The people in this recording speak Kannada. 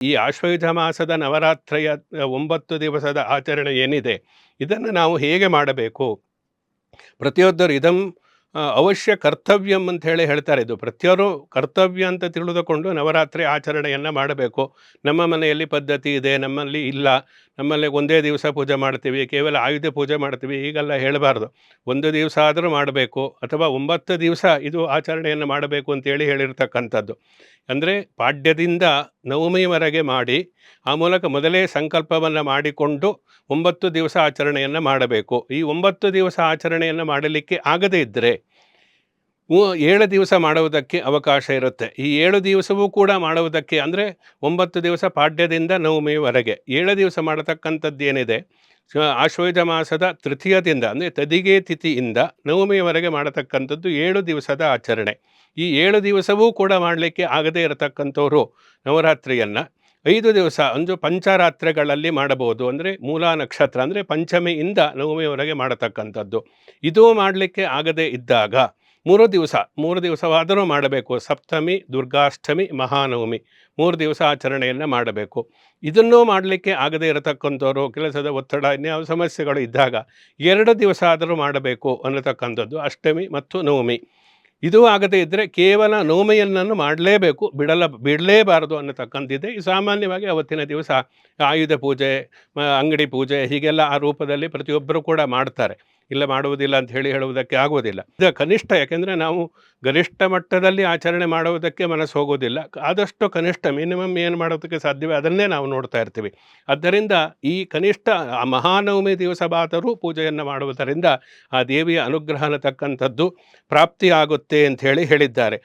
ಈ ಆಶ್ವಯುಜ ಮಾಸದ ನವರಾತ್ರಿಯ 9 ದಿವಸದ ಆಚರಣೆ ಏನಿದೆ, ಇದನ್ನು ನಾವು ಹೇಗೆ ಮಾಡಬೇಕು? ಪ್ರತಿಯೊಬ್ಬರು ಅವಶ್ಯ ಕರ್ತವ್ಯಂ ಅಂತ ಹೇಳ್ತಾರೆ. ಇದು ಪ್ರತಿಯೊಬ್ಬರು ಕರ್ತವ್ಯ ಅಂತ ತಿಳಿದುಕೊಂಡು ನವರಾತ್ರಿ ಆಚರಣೆಯನ್ನು ಮಾಡಬೇಕು. ನಮ್ಮ ಮನೆಯಲ್ಲಿ ಪದ್ಧತಿ ಇದೆ, ನಮ್ಮಲ್ಲಿ ಇಲ್ಲ. ನಮ್ಮಲ್ಲಿ ಒಂದೇ ದಿವಸ ಪೂಜೆ ಮಾಡ್ತೀವಿ, ಕೇವಲ ಆಯುಧ ಪೂಜೆ ಮಾಡ್ತೀವಿ, ಹೀಗೆಲ್ಲ ಹೇಳಬಾರ್ದು. ಒಂದು ದಿವಸ ಆದರೂ ಮಾಡಬೇಕು, ಅಥವಾ 9 ದಿವಸ ಇದು ಆಚರಣೆಯನ್ನು ಮಾಡಬೇಕು ಅಂತೇಳಿ ಹೇಳಿರ್ತಕ್ಕಂಥದ್ದು. ಅಂದರೆ ಪಾಡ್ಯದಿಂದ ನವಮಿಯವರೆಗೆ ಮಾಡಿ, ಆ ಮೂಲಕ ಮೊದಲೇ ಸಂಕಲ್ಪವನ್ನು ಮಾಡಿಕೊಂಡು 9 ದಿವಸ ಆಚರಣೆಯನ್ನು ಮಾಡಬೇಕು. ಈ 9 ದಿವಸ ಆಚರಣೆಯನ್ನು ಮಾಡಲಿಕ್ಕೆ ಆಗದೇ ಇದ್ದರೆ 7 ದಿವಸ ಮಾಡುವುದಕ್ಕೆ ಅವಕಾಶ ಇರುತ್ತೆ. ಈ 7 ದಿವಸವೂ ಕೂಡ ಮಾಡುವುದಕ್ಕೆ, ಅಂದರೆ 9 ದಿವಸ ಪಾಡ್ಯದಿಂದ ನವಮಿಯವರೆಗೆ 7 ದಿವಸ ಮಾಡತಕ್ಕಂಥದ್ದೇನಿದೆ, ಆಶ್ವಯುಜ ಮಾಸದ ತೃತೀಯದಿಂದ ಅಂದರೆ ತದಿಗೆ ತಿಥಿಯಿಂದ ನವಮಿಯವರೆಗೆ ಮಾಡತಕ್ಕಂಥದ್ದು 7 ದಿವಸದ ಆಚರಣೆ. ಈ 7 ದಿವಸವೂ ಕೂಡ ಮಾಡಲಿಕ್ಕೆ ಆಗದೇ ಇರತಕ್ಕಂಥವರು ನವರಾತ್ರಿಯನ್ನು 5 ದಿವಸ ಒಂದು ಪಂಚರಾತ್ರಿಗಳಲ್ಲಿ ಮಾಡಬಹುದು. ಅಂದರೆ ಮೂಲ ನಕ್ಷತ್ರ ಅಂದರೆ ಪಂಚಮಿಯಿಂದ ನವಮಿಯವರೆಗೆ ಮಾಡತಕ್ಕಂಥದ್ದು. ಇದು ಮಾಡಲಿಕ್ಕೆ ಆಗದೇ ಇದ್ದಾಗ 3 ದಿವಸವಾದರೂ ಮಾಡಬೇಕು. ಸಪ್ತಮಿ, ದುರ್ಗಾಷ್ಟಮಿ, ಮಹಾನವಮಿ 3 ದಿವಸ ಆಚರಣೆಯನ್ನು ಮಾಡಬೇಕು. ಇದನ್ನೂ ಮಾಡಲಿಕ್ಕೆ ಆಗದೇ ಇರತಕ್ಕಂಥವ್ರು, ಕೆಲಸದ ಒತ್ತಡ, ಇನ್ಯಾವ ಸಮಸ್ಯೆಗಳು ಇದ್ದಾಗ 2 ದಿವಸ ಆದರೂ ಮಾಡಬೇಕು ಅನ್ನತಕ್ಕಂಥದ್ದು, ಅಷ್ಟಮಿ ಮತ್ತು ನವಮಿ. ಇದು ಆಗದೇ ಇದ್ದರೆ ಕೇವಲ ನವಮಿಯನ್ನು ಮಾಡಲೇಬೇಕು, ಬಿಡಲೇಬಾರದು ಅನ್ನತಕ್ಕಂಥದ್ದಿದೆ. ಸಾಮಾನ್ಯವಾಗಿ ಅವತ್ತಿನ ದಿವಸ ಆಯುಧ ಪೂಜೆ, ಅಂಗಡಿ ಪೂಜೆ, ಹೀಗೆಲ್ಲ ಆ ರೂಪದಲ್ಲಿ ಪ್ರತಿಯೊಬ್ಬರು ಕೂಡ ಮಾಡ್ತಾರೆ. ಇಲ್ಲ ಮಾಡುವುದಿಲ್ಲ ಅಂತ ಹೇಳುವುದಕ್ಕೆ ಆಗುವುದಿಲ್ಲ. ಇದು ಕನಿಷ್ಠ, ಯಾಕೆಂದರೆ ನಾವು ಗರಿಷ್ಠ ಮಟ್ಟದಲ್ಲಿ ಆಚರಣೆ ಮಾಡುವುದಕ್ಕೆ ಮನಸ್ಸು ಹೋಗೋದಿಲ್ಲ. ಆದಷ್ಟು ಕನಿಷ್ಠ ಮಿನಿಮಮ್ ಏನು ಮಾಡೋದಕ್ಕೆ ಸಾಧ್ಯವೇ ಅದನ್ನೇ ನಾವು ನೋಡ್ತಾ ಇರ್ತೀವಿ. ಆದ್ದರಿಂದ ಈ ಕನಿಷ್ಠ ಮಹಾನವಮಿ ದಿವಸವಾದರೂ ಪೂಜೆಯನ್ನು ಮಾಡುವುದರಿಂದ ಆ ದೇವಿಯ ಅನುಗ್ರಹ ಅನ್ನತಕ್ಕಂಥದ್ದು ಪ್ರಾಪ್ತಿಯಾಗುತ್ತೆ ಅಂಥೇಳಿ ಹೇಳಿದ್ದಾರೆ.